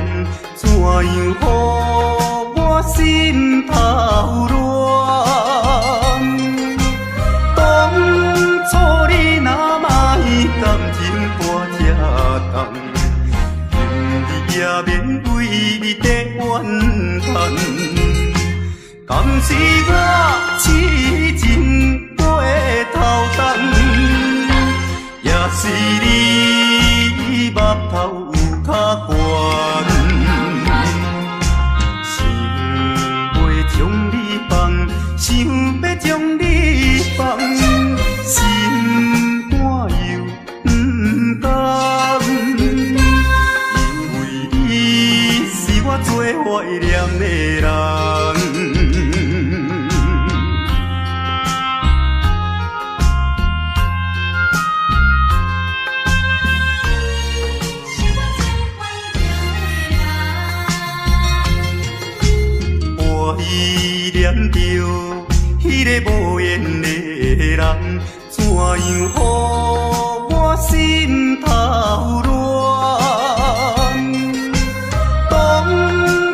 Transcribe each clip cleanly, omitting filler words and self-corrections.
人，怎样予我心头乱？当初你若莫感情破这重，今日也免为你在怨叹。敢是我痴情过头重，也是你目头有较悬，想要将你放，想要将你放，心肝又不甘，因为你是我最怀念的人。依念着迄个无缘的人，怎样予我心头乱？当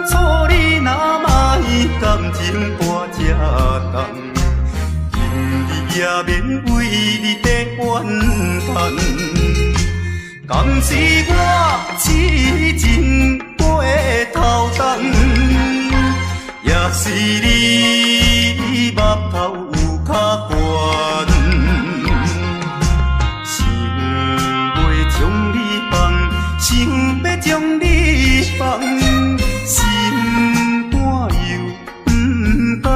初你若莫感情破这重，今日也免为你在怨叹。敢是我痴情过头重？也是你目头有较悬，想要将你放，想要将你放，心肝又不甘，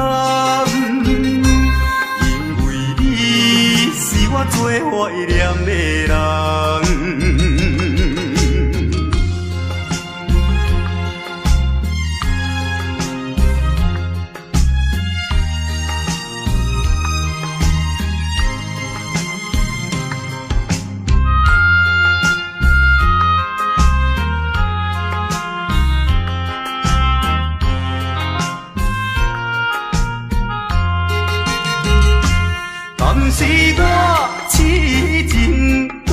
因为你是我最怀念的人。敢是我痴情过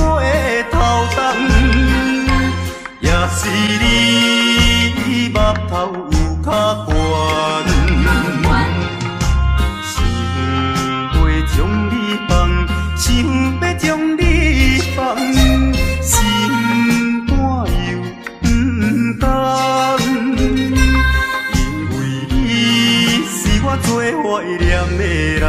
头重，也是你目头有较悬，想要将你放，想要将你放，心肝又不甘，因为你是我最怀念的人。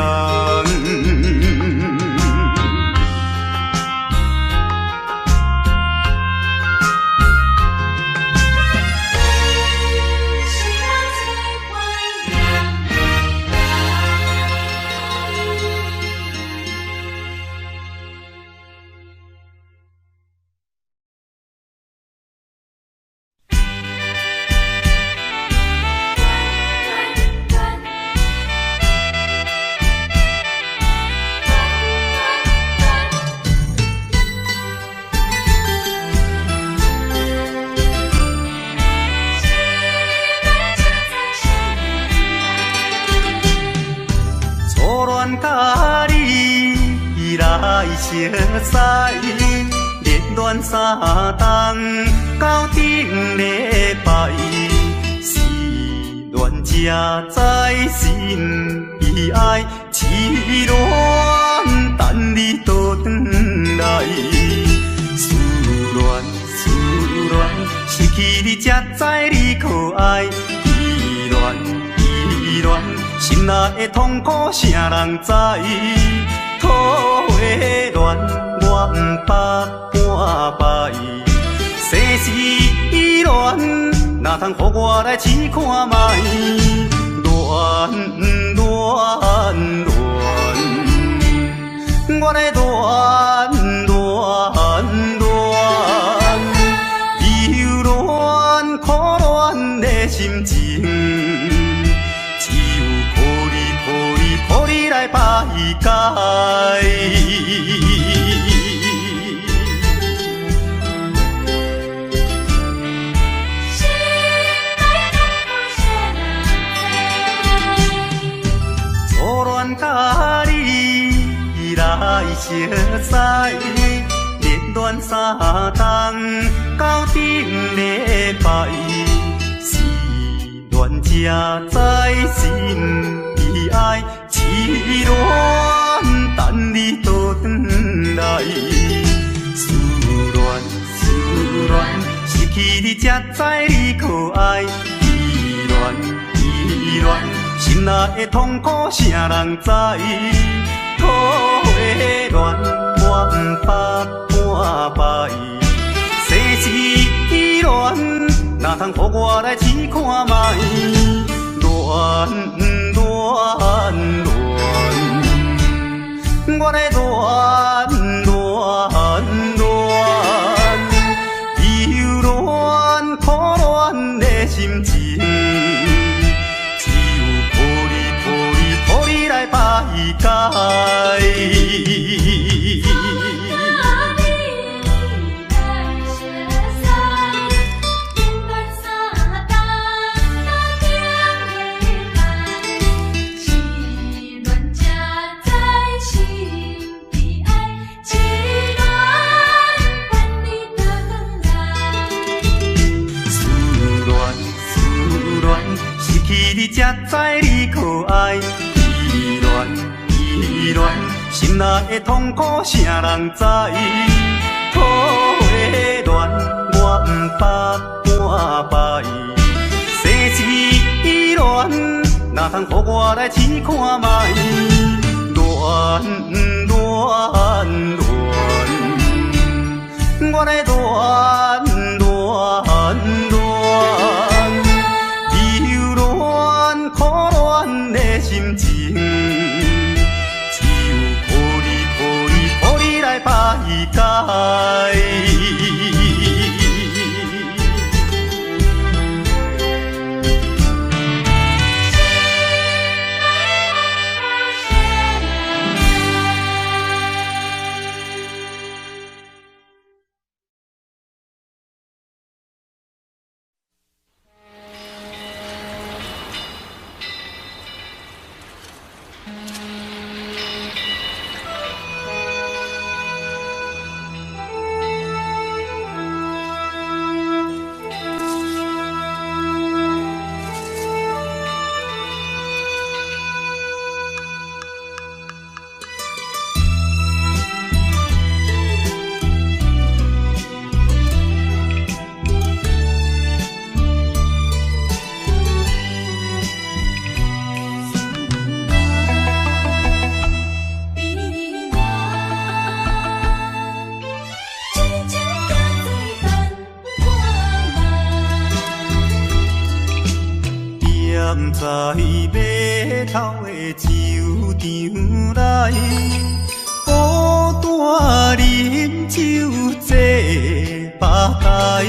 甲你来相识，热恋3冬到顶礼拜，是恋才知心意爱，痴恋等你倒转来，思恋失去你才知你可爱，依恋。心内的痛苦，啥人知？土的恋，我不捌半摆。世事恋，哪通予我来试看觅？恋，我来恋，忧恋苦恋的心情。予你来排解，初恋甲你来相识，热恋3冬到顶礼拜。才知心悲哀，痴恋等你倒转来。思恋思恋，失去你才知你可爱。依恋依恋，心内的痛苦啥人知？土的恋我不捌半摆，世事恋哪通予我来试看卖？恋恋恋，我来恋恋恋，忧恋苦恋的心情，只有抱你来排解。你才知你可爱，依恋依恋，心内的痛苦啥人知？土的恋我不捌半摆，世事恋哪通予我来试看卖？恋恋恋，我来恋恋恋。苦恋的心情，只有抱你来排解。在码头的酒场内，孤单饮酒坐吧台，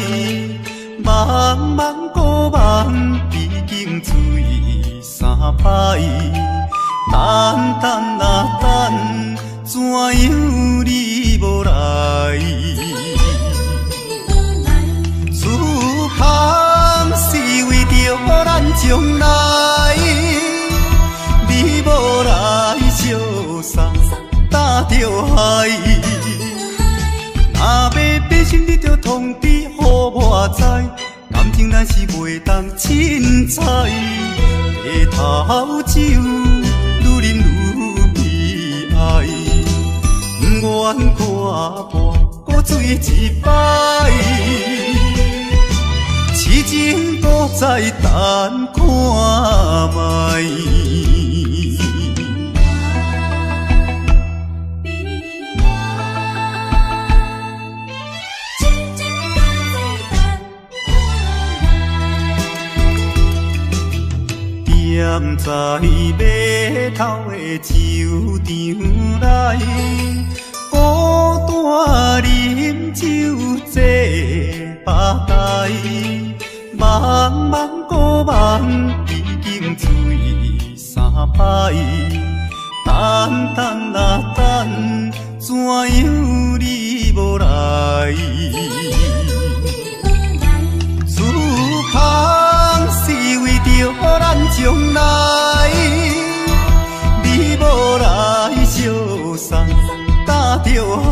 茫茫孤梦已经醉三摆，等等啊等，怎样你无来？此空是为着咱将来，你无来相送，担着害。若要变心，你着通知予我知，感情咱是袂当凊彩。下头酒愈啉愈悲哀，不愿看破搁醉一摆。痴情搁再等看卖。踮在码头的酒场内，孤单饮酒坐吧台，茫茫孤梦已经醉三摆，等等啊等，怎样你无来？此空是为着咱将来，你无来相送，担着害。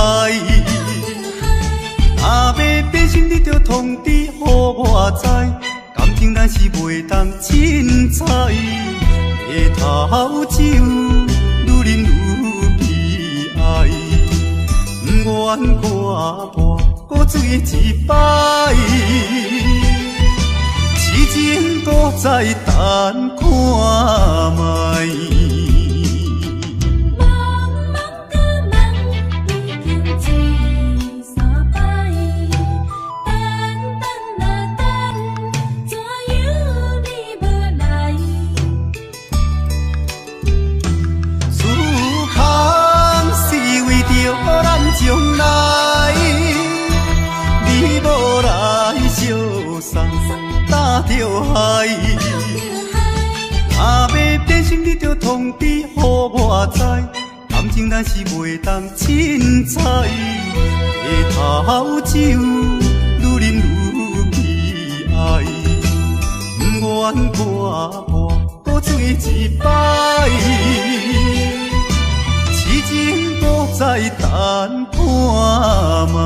若要变心，你着通知予我知，感情咱是袂当凊彩，下头酒愈啉愈悲哀，不愿看破搁醉一摆，痴情搁再等看卖。将来，你无来相送，担着害。若要变心，你着通知予我知。感情咱是袂当凊彩，下头酒愈啉愈悲哀，不愿看破搁醉一摆。痴情搁再等看卖。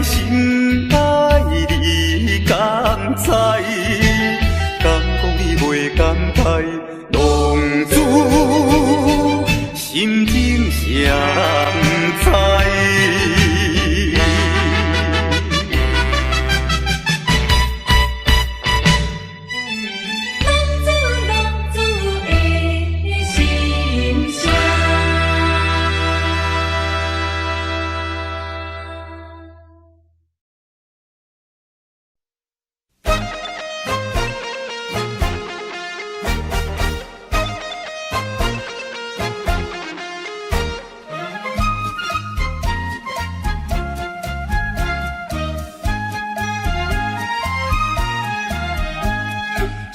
心爱你敢知？敢讲你袂感慨，浪子心情谁人知？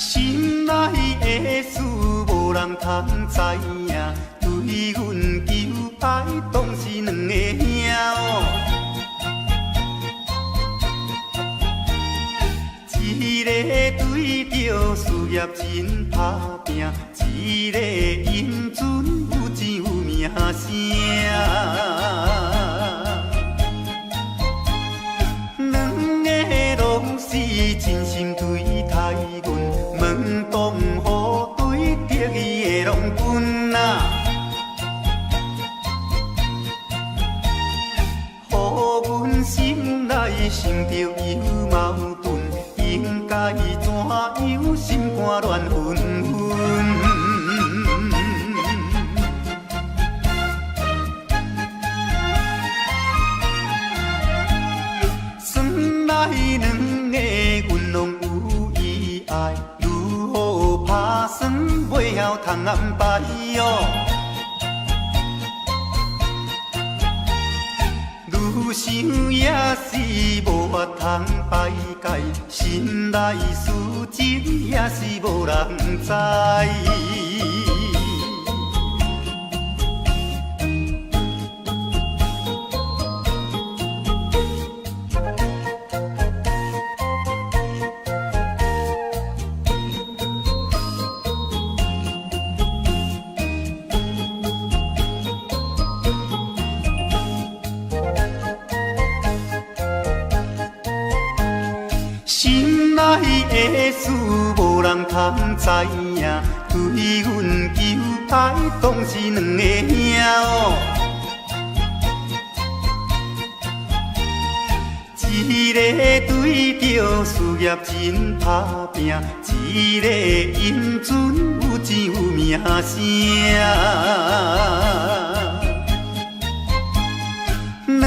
心爱的事无人通知影，对阮求爱当是两个兄哦。一个对着事业真打拼，一个英俊有钱有名声。两个拢是真心对待阮。门当户对，得意的拢阮啊，予阮心内生着有矛盾，应该怎样心肝乱纷纷？算来两个阮拢有意爱。打算袂晓通安排哦，愈想也是无法通排解，心内事情也是无人知。心爱的事无人通知影，对阮求爱当是两个兄哦。一个对着事业真打拼，一个英俊有钱有名声。两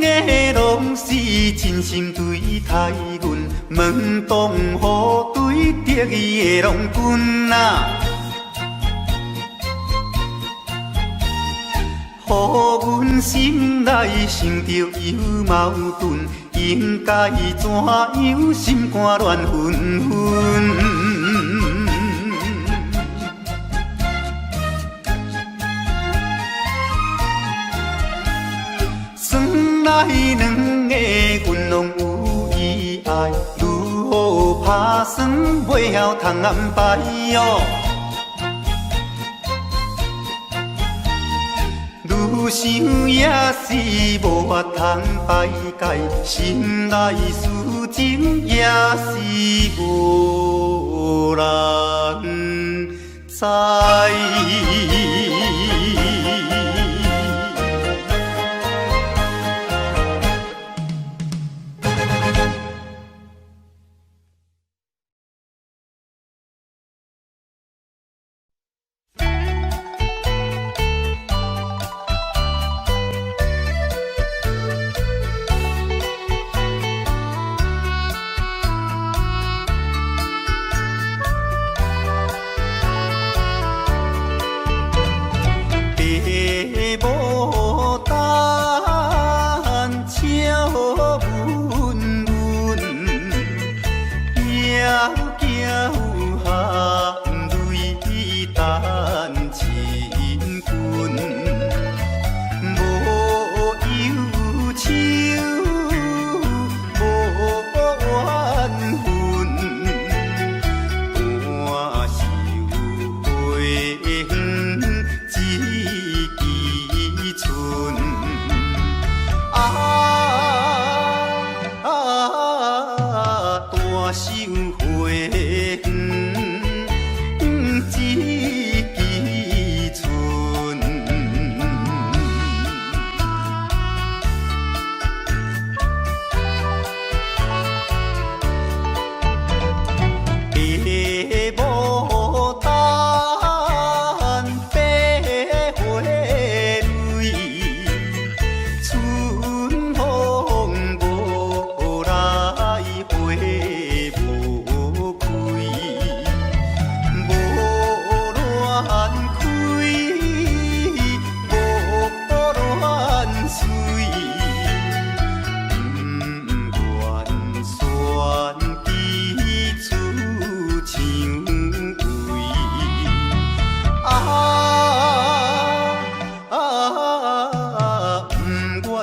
个拢是真心对待阮，门当户对，得意的拢阮啊，予阮心内生着有矛盾，应该怎样心肝乱纷纷？算来两个阮拢有意爱，如何打算袂晓通安排哦？愈想也是无法通排解，心内事情也是无人知。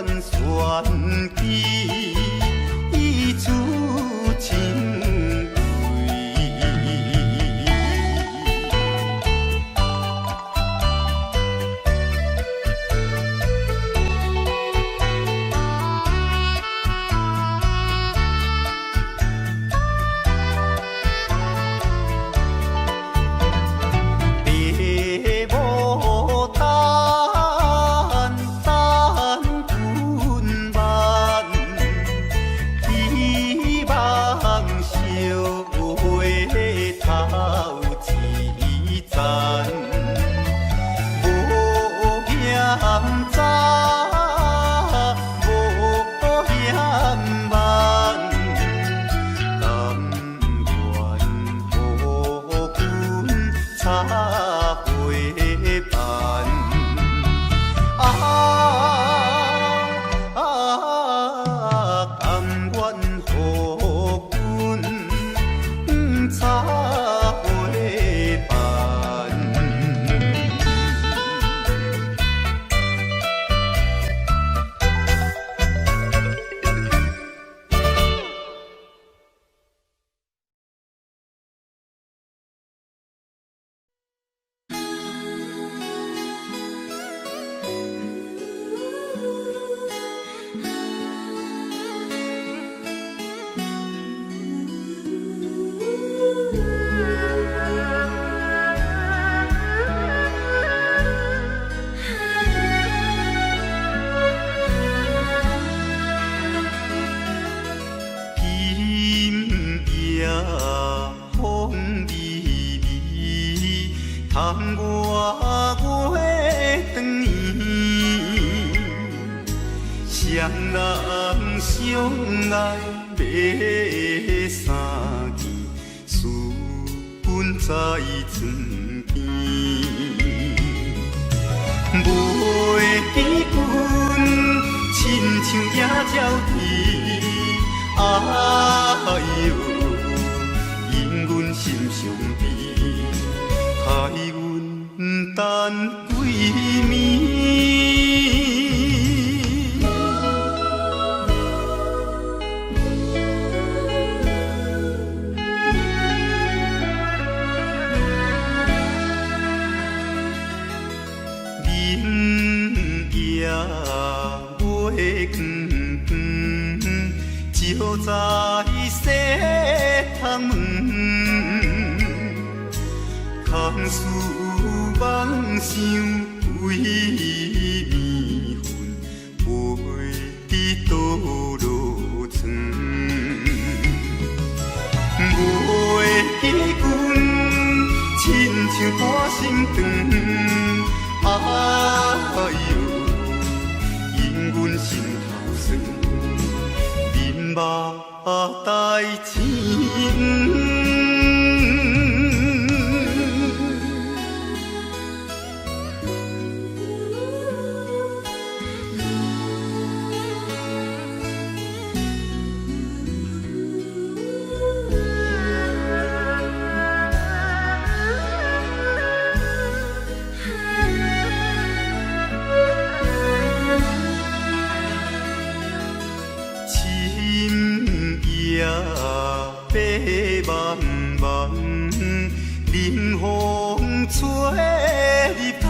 选举，一出情归。窗外月长圆，双人相爱要三更，私奔在床边。袂记阮亲像野鸟啼，哎呦，因阮心伤悲，害阮等几暝。月光照在西窗门，空思梦想为暝昏，袂知倒落床。袂记阮亲像大心肠，哎呦！阮心头酸，忍目代情。白茫茫，冷风吹入窗，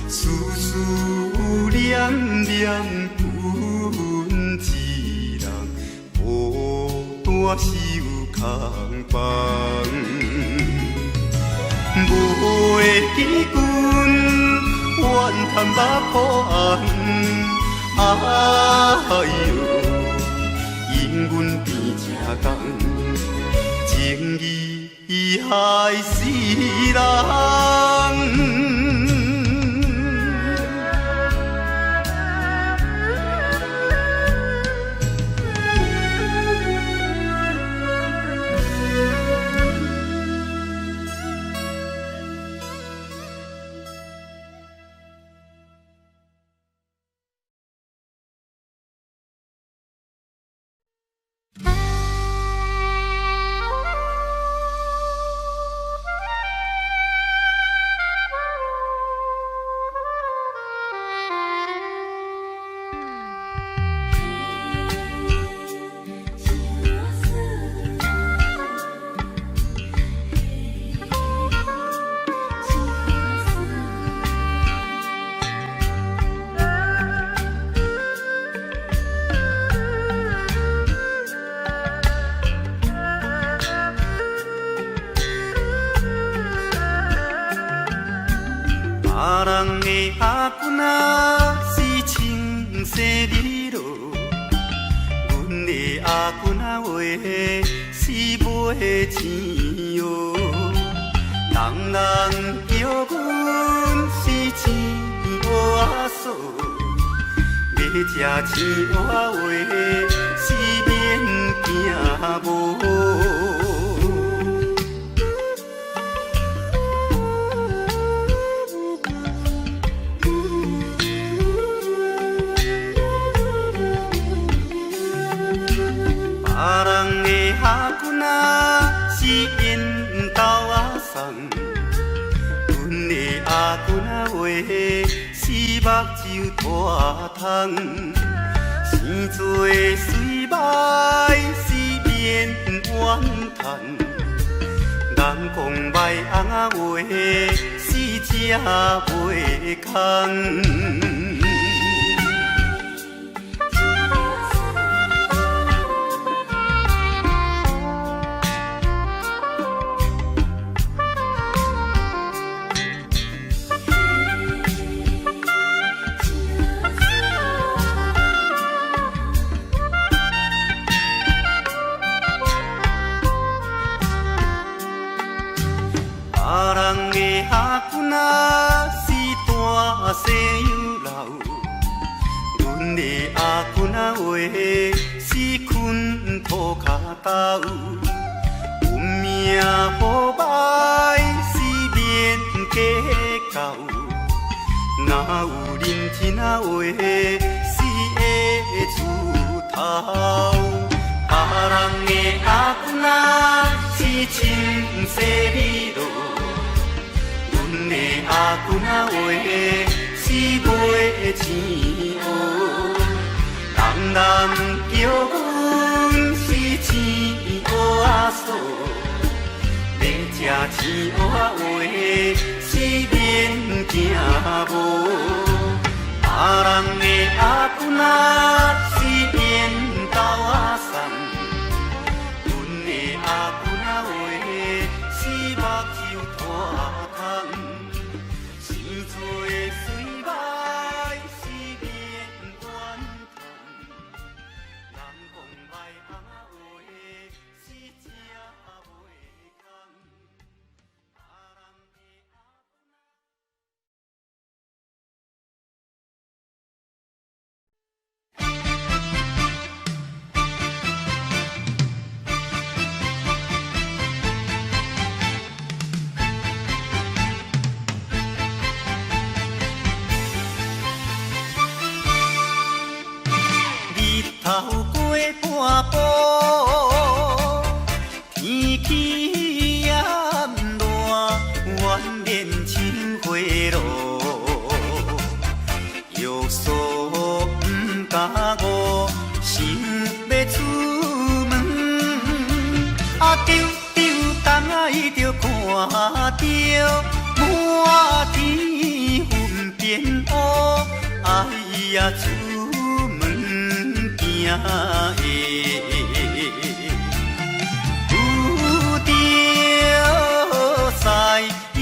思思念念阮一人，孤单守空房。袂记阮怨叹目苦红，哎呦！因阮变这工，情义害死人。姑仔是青色里落，阮的阿姑仔话是买钱哟，人人叫阮是钱娃嫂，要吃钱娃话是免惊无。别人的阿姑仔是因兜仔送，阮的阿姑仔话是目睭大窗，生做水歹是免怨叹，人讲歹翁仔话是食袂空。别人的阿姑仔是大细又老，阮的阿姑仔话是困土脚豆，有命好歹是免计较，哪有认真仔话是会出头。别人的阿姑仔是青色里落，阮的阿姑仔话是买钱蚵，人人叫阮是钱蚵仔嫂，要吃钱蚵仔话是免惊无。别人的阿姑仔是因兜仔送，阮的阿姑仔话是目睭大窗，生做水歹是免怨叹，人讲歹翁仔话是食袂空。头过半步，天气炎热，怨念秋花落，约束不敢误，想要出门，丢东仔就看到满天云变乌，哎呀出门惊的，有着西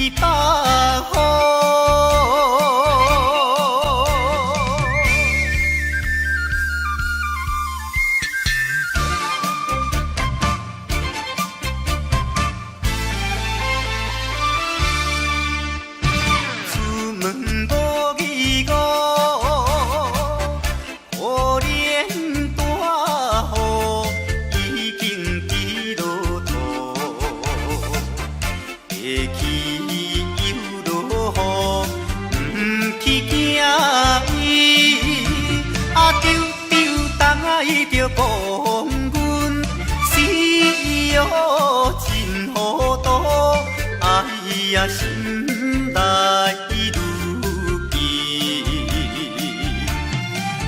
北风。出门无义务，可怜大雨已经滴落土，会去又落雨，不去惊伊，丢东仔就讲阮死哟真糊涂，哎呀心内如记，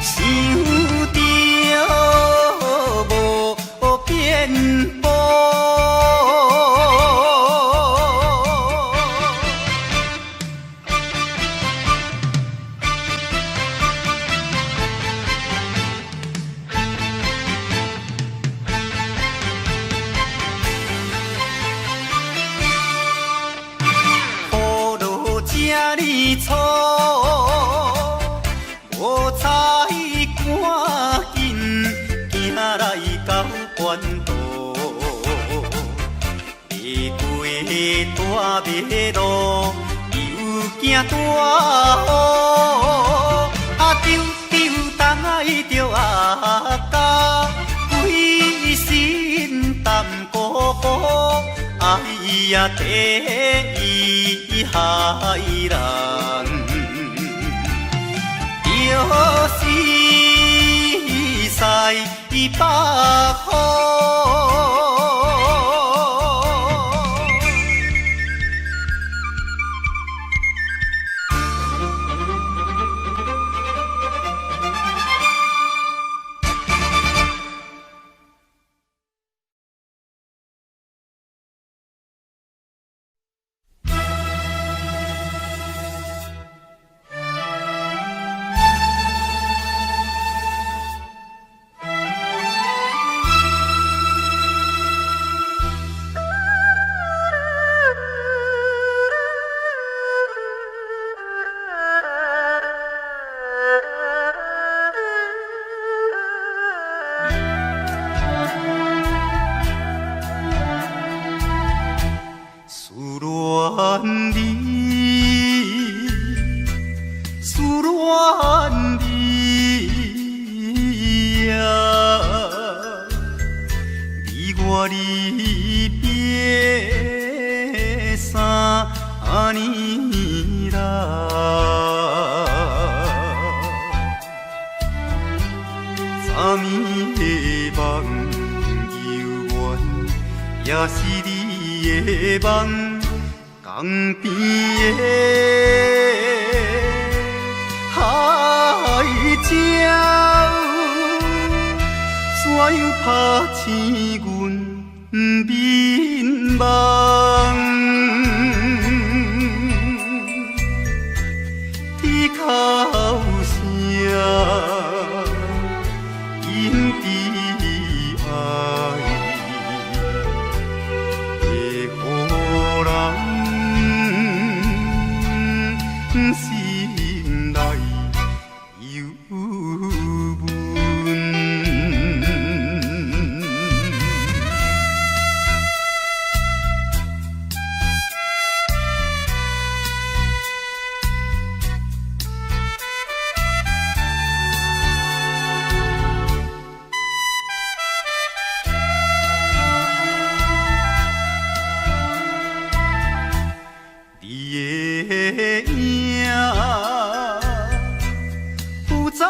想着无变步。雨马路，又惊大雨，丢丢东爱着阿家，规身淡薄薄，哎呀，第一害人。着是西北风。也是你的梦，江边的海鸟，怎样拍醒阮眠梦？你哭声引起爱。心内忧闷，你的影不再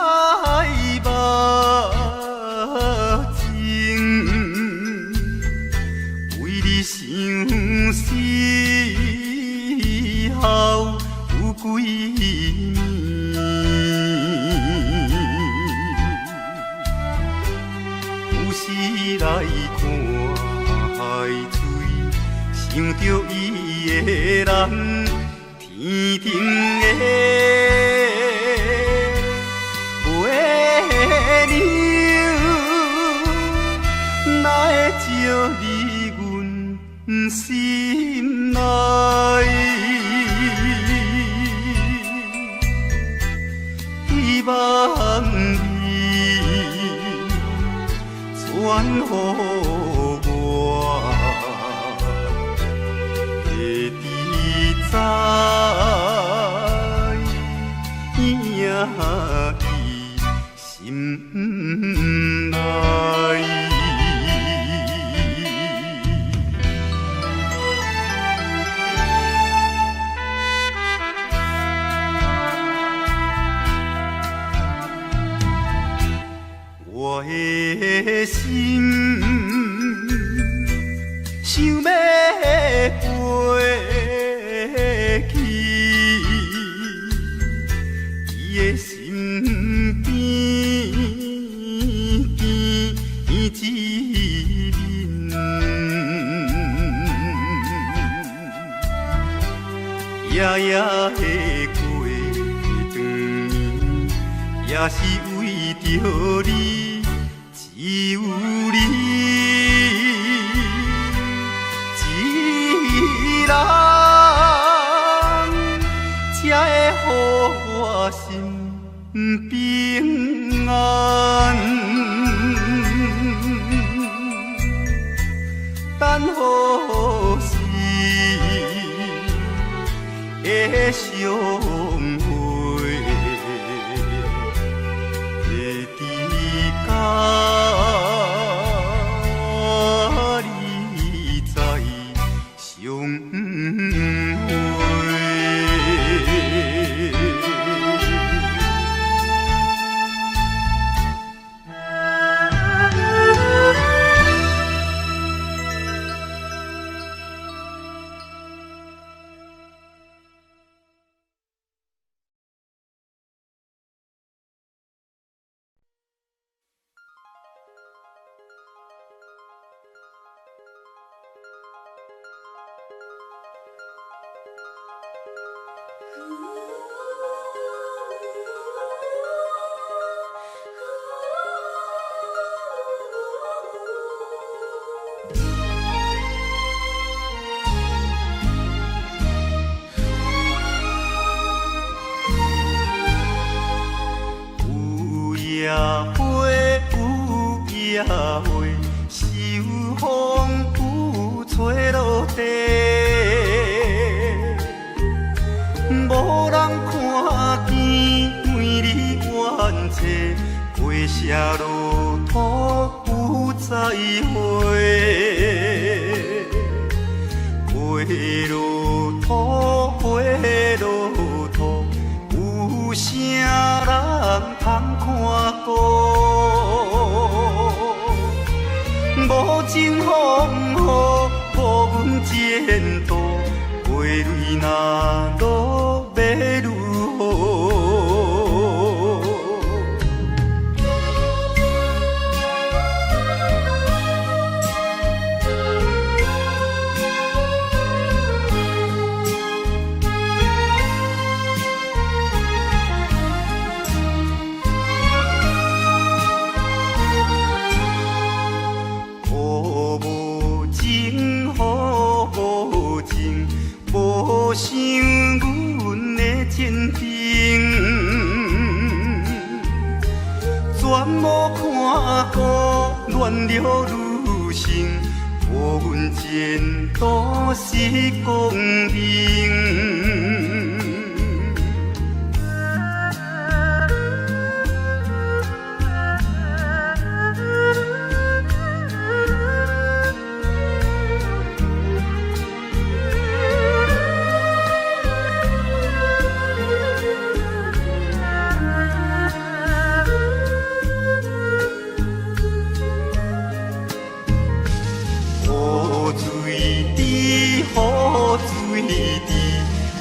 目睛，为你想死后有几年，有时来看海水，想着伊的人。天顶的月亮，哪会照入阮心内？希望你传予我。在伊心内。我的心想要飞。伊的身边见一面，夜夜的过长年，也是为着你，只有你一人。才会予我心平安，等何时相会，会伫甲你在相会。野花有野花，秋风有吹落地，无人看见美丽原册，花谢落土有再会，花落土，花落土，有啥人通看过？无情风雨，无阮前途，花蕊若落要如何？无想阮的前程，全无看过恋了女性，无阮前途是光明。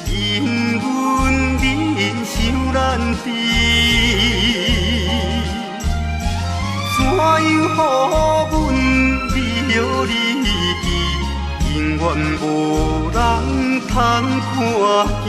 因阮人想难治，怎样予阮离了你去？永远无人通看见。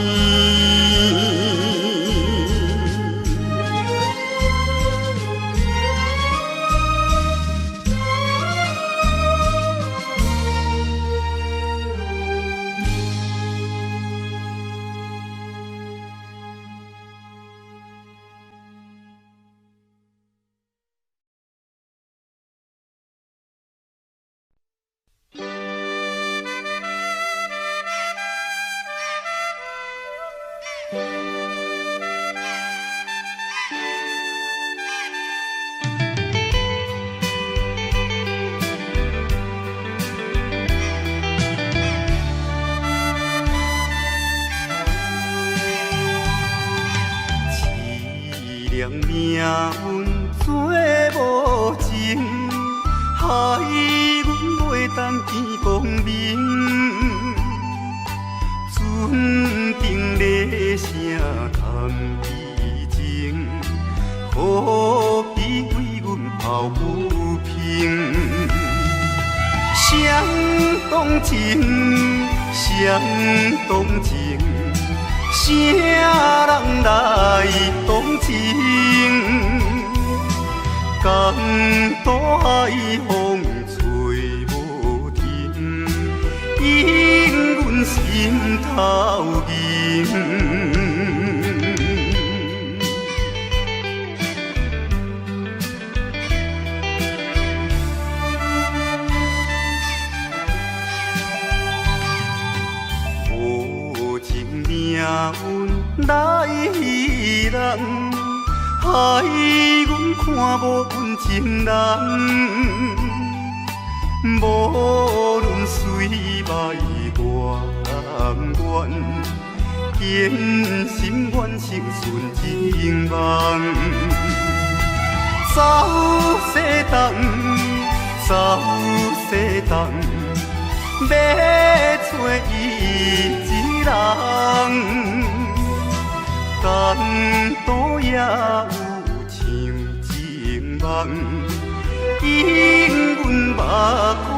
命运做无情，害阮袂当见光明。船顶咧声谈悲情，何必为阮抱不平？相同情，相同情。啥人来同情？江大海风吹无停，引阮心头凝。无情命害阮看无阮情人，无论水歹多远，坚心愿守顺情梦。走西东，走西东，要找伊一人。间都也有像情梦，引阮目眶红。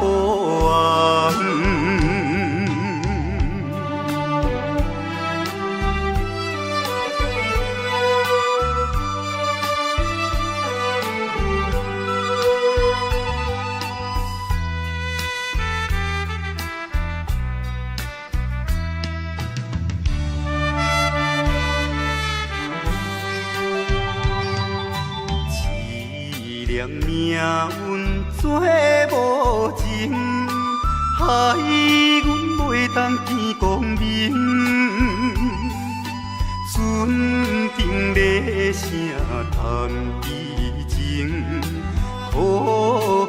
命运做无情，害阮袂当见光明。船顶咧声谈悲情，可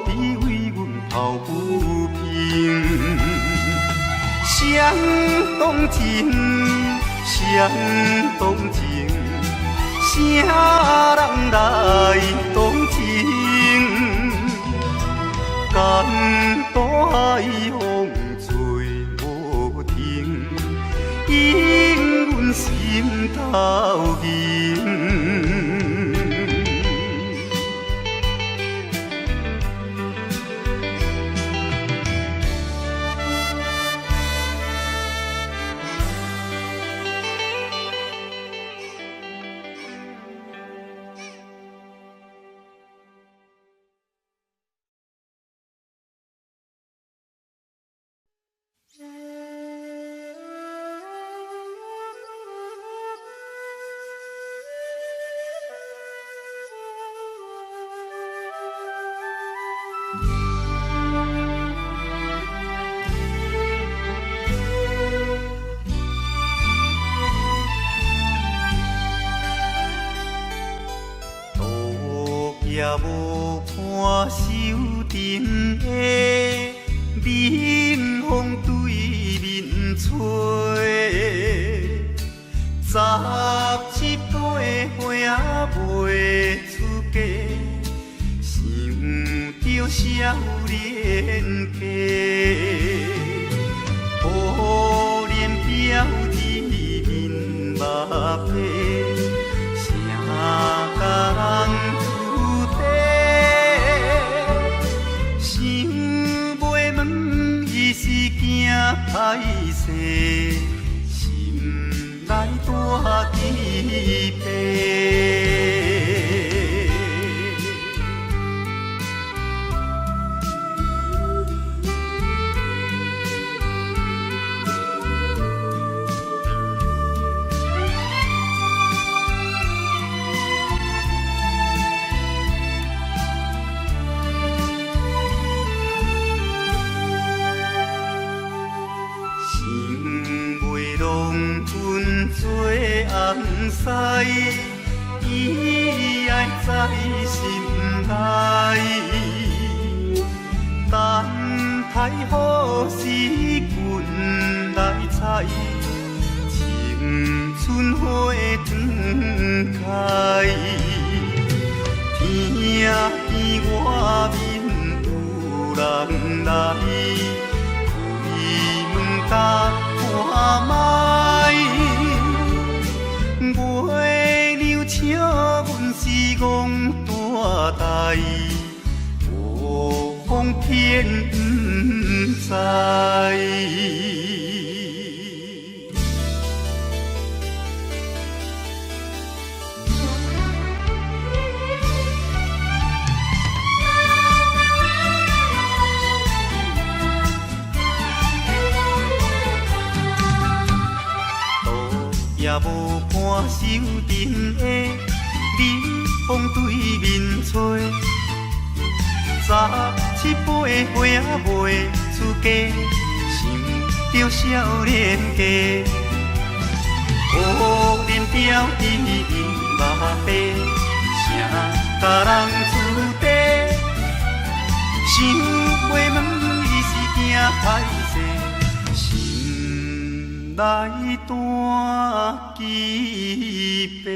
比为阮抱不平。相同情，相同情，啥人来同情？间都海风吹无停，引阮心头凝。也无看手顶的冷风对面吹，17岁花也袂出嫁，想着少年家，可怜表姊面目皮，啥甲人？是惊歹势，心内大疑惑。做红婿，伊爱在心内，等待好时阮来采，青春花长开。听见外面有人来，开门甲看卖。月娘笑阮是戆大代，无风偏不知。也无看手顶的冷风对面吹，17岁花也袂出嫁，想着少年家，可怜表弟面目白，甲人厝底，想袂问伊是惊歹势，心内弹击悲。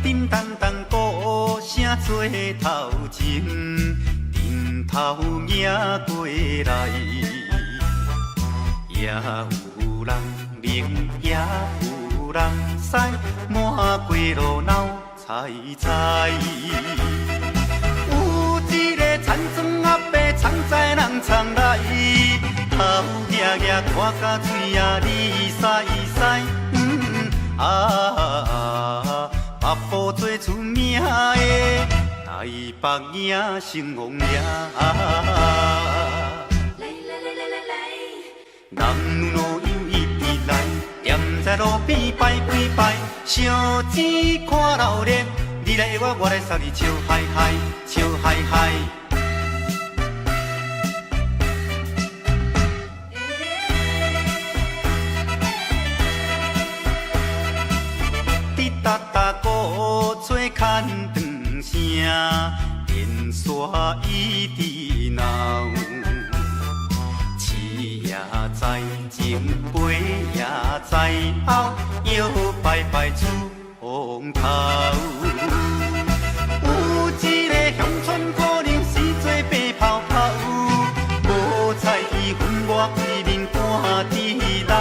叮当当鼓声做头前，阵头迎过来，也有人领，也有人驶，满街路闹猜猜。有一个田庄阿伯藏在人藏来，头额额看甲嘴啊哩塞塞，北部最出名的台北影成王爷，人路路又一直来，站在路边摆几摆，烧钱看热闹，你来我来送你笑嗨嗨，笑嗨嗨。哒哒鼓做牵长声，电线一直闹。饲也在前，陪也在后，摇摆摆出风头。有一个乡村可能是做白泡泡，无彩伊分我规面看地老。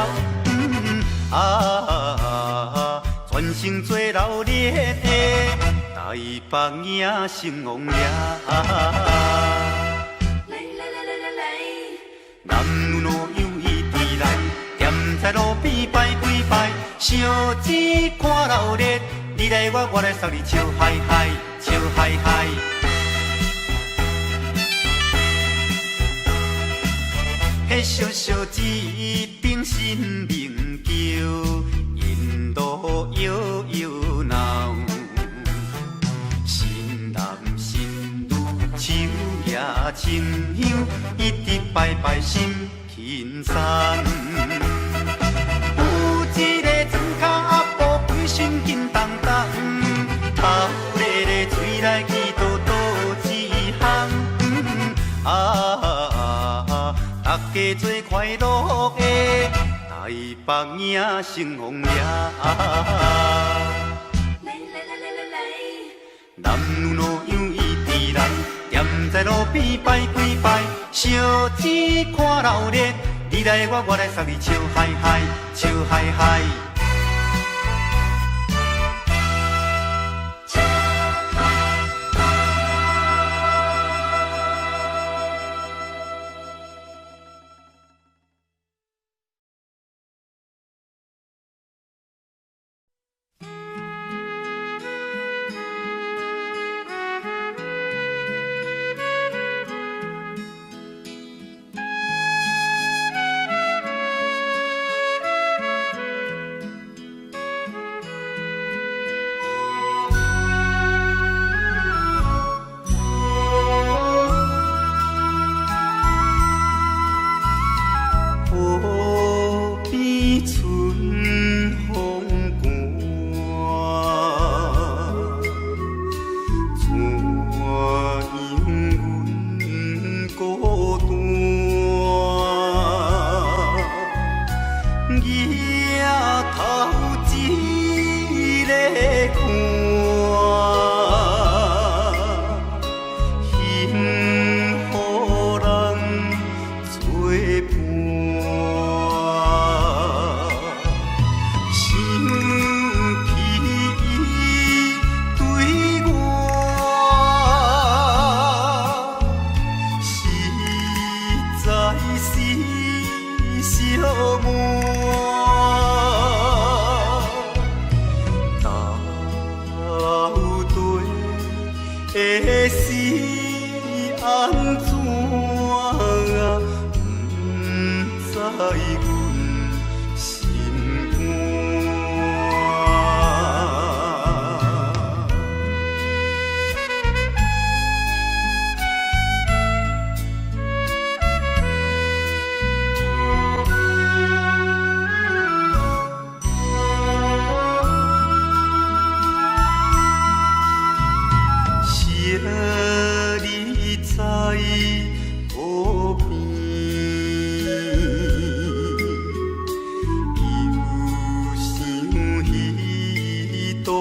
全城做热烈的台北影成王爷，人路路又一直来，站在路边摆几摆，烧钱看热闹，你来我来送你笑嗨嗨，笑嗨嗨。迄小小一顶新名桥。路摇摇闹，新男新女手也牵香，一直摆摆心轻松。有一个庄脚阿婆规身紧当当，头咧咧嘴来去叨叨一项，大家做快乐的。台北影成王爷，人路路又一直来，站在路边摆几摆，烧钱看热闹，你来我来送你笑嗨嗨，笑嗨嗨。小妹。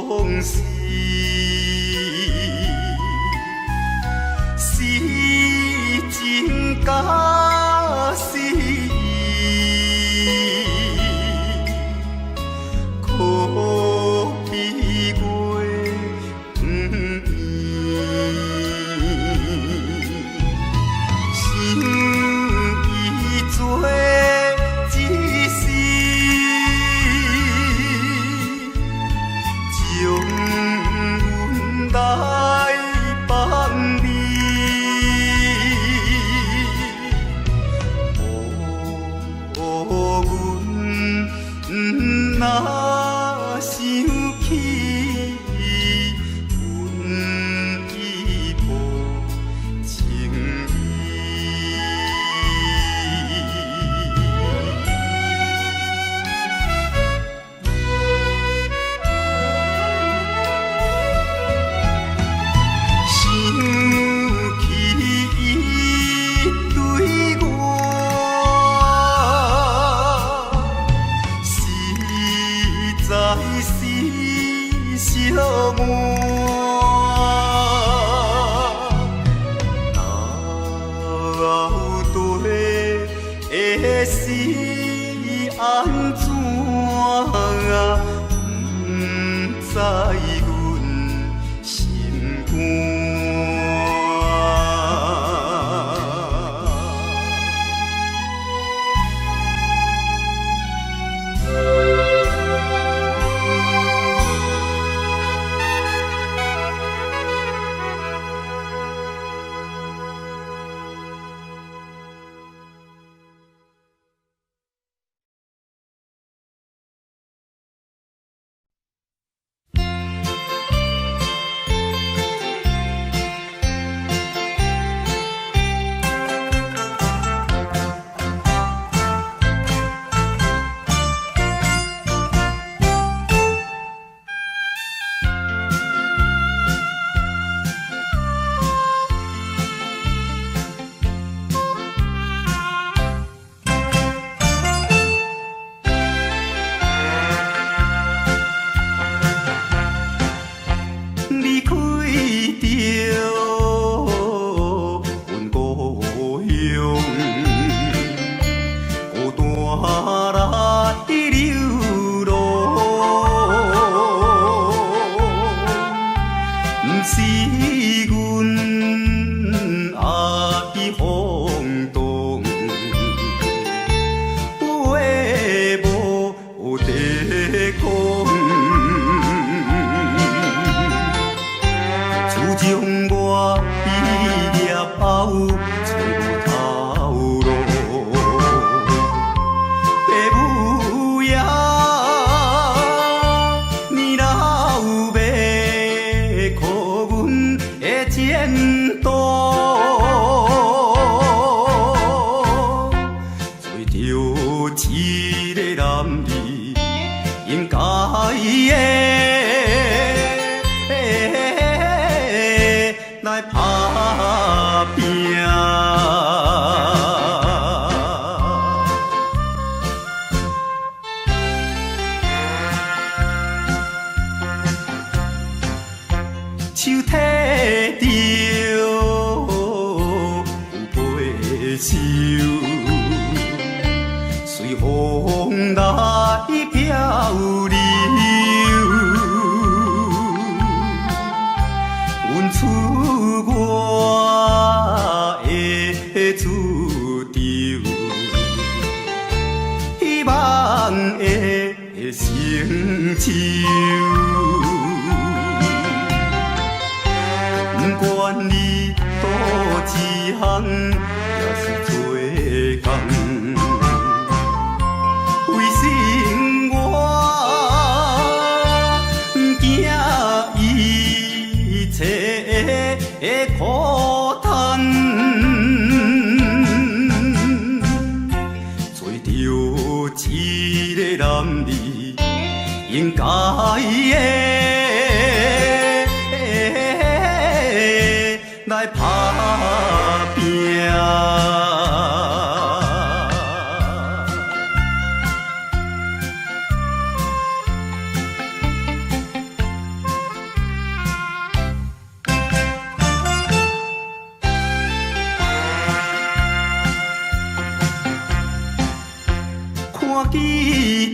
阮心肝。一个男儿应该的来打拼。看见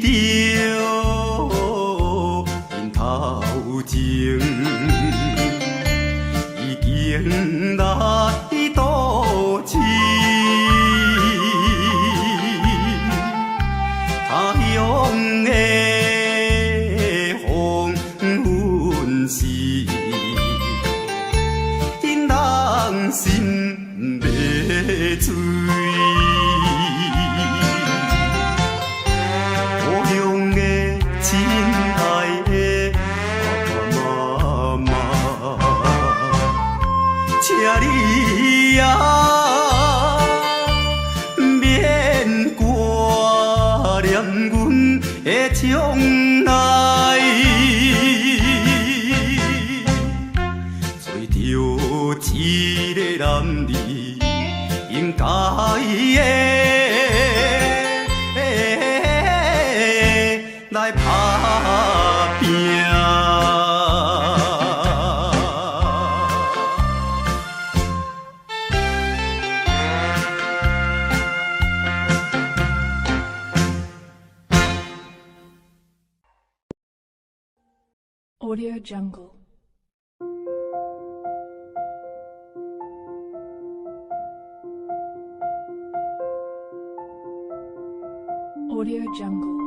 着因头前已经来渡情，他乡的黄昏时，因人心要醉。亲爱的爸爸妈妈，请你啊，免挂念阮的将来，找着一个男儿应该的来打拼。Audio Jungle. Audio Jungle.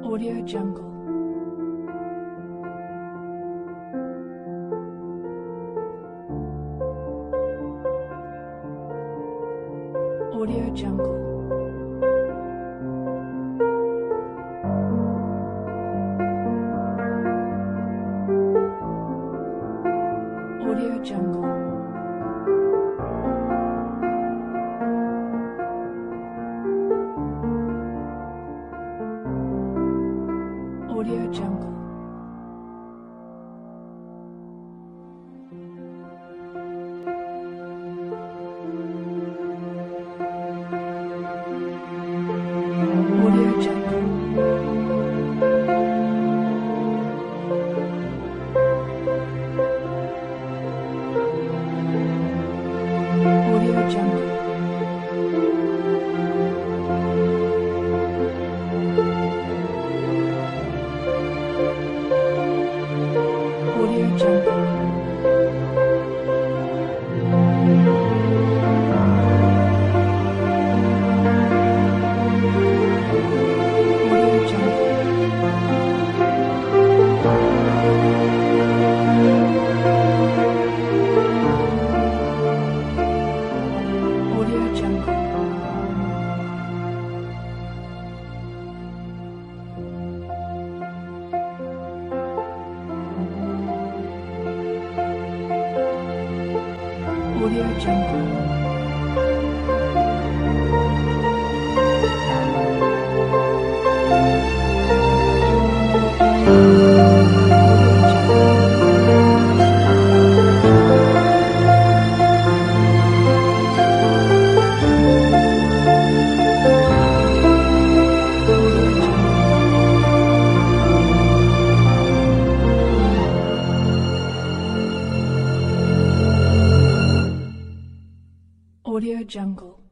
Audio Jungle. Audio Jungle. Audio Jungle. Audio Jungle. Audio Jungle. Audio Jungle. Audio Jungle. Audio Jungle. Audio Jungle. Audio Jungle.